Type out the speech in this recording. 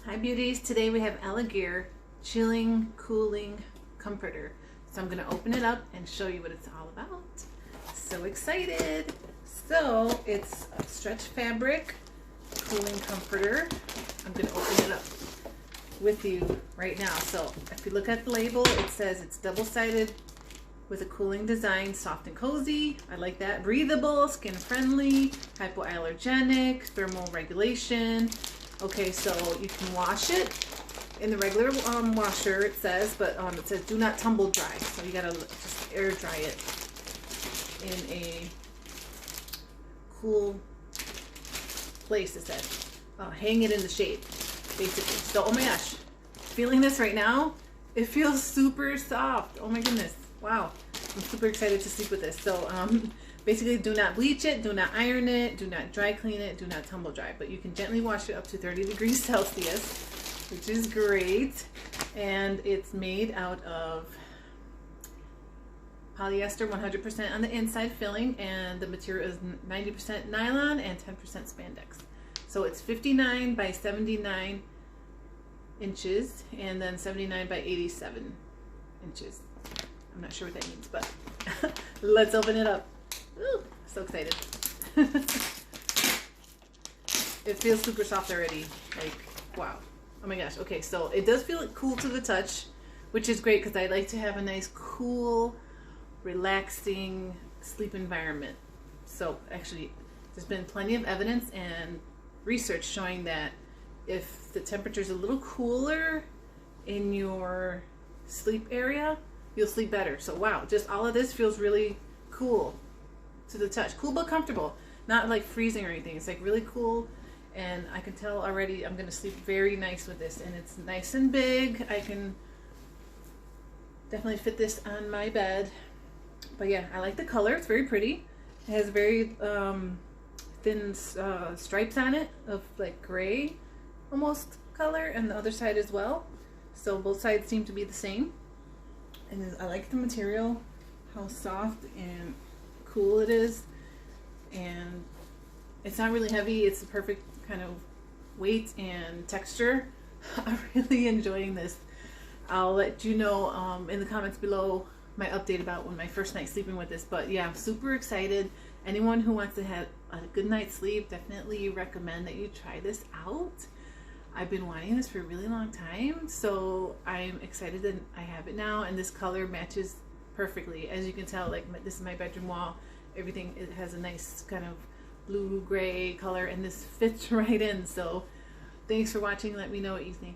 Hi beauties, today we have Elegear Chilling Cooling Comforter. So I'm going to open it up and show you what it's all about. So excited! So it's a stretch fabric cooling comforter. I'm going to open it up with you right now. So if you look at the label, it says it's double-sided with a cooling design, soft and cozy. I like that. Breathable, skin friendly, hypo-allergenic, thermal regulation. Okay, so you can wash it in the regular washer, it says, but it says do not tumble dry. So you gotta just air dry it in a cool place, it says. Hang it in the shade, basically. So, oh my gosh, feeling this right now. It feels super soft. Oh my goodness. Wow. I'm super excited to sleep with this. So, basically, do not bleach it, do not iron it, do not dry clean it, do not tumble dry. But you can gently wash it up to 30 degrees Celsius, which is great. And it's made out of polyester 100% on the inside filling, and the material is 90% nylon and 10% spandex. So it's 59 by 79 inches and then 79 by 87 inches. I'm not sure what that means, but let's open it up. Ooh, so excited. It feels super soft already. Like, wow. Oh my gosh. Okay, so it does feel cool to the touch, which is great because I like to have a nice, cool, relaxing sleep environment. So actually, there's been plenty of evidence and research showing that if the temperature is a little cooler in your sleep area, you'll sleep better. So wow, just all of this feels really cool to the touch. Cool but comfortable. Not like freezing or anything. It's like really cool, and I can tell already I'm going to sleep very nice with this, and it's nice and big. I can definitely fit this on my bed. But yeah, I like the color. It's very pretty. It has very thin stripes on it of like gray almost color, and the other side as well. So both sides seem to be the same. And I like the material, how soft and cool it is, and it's not really heavy. It's the perfect kind of weight and texture. I'm really enjoying this. I'll let you know in the comments below my update about my first night sleeping with this. But yeah, I'm super excited. Anyone who wants to have a good night's sleep, definitely recommend that you try this out. I've been wanting this for a really long time, so I'm excited that I have it now, and this color matches perfectly. As you can tell, like this is my bedroom wall. Everything, it has a nice kind of blue gray color, and this fits right in. So thanks for watching. Let me know what you think.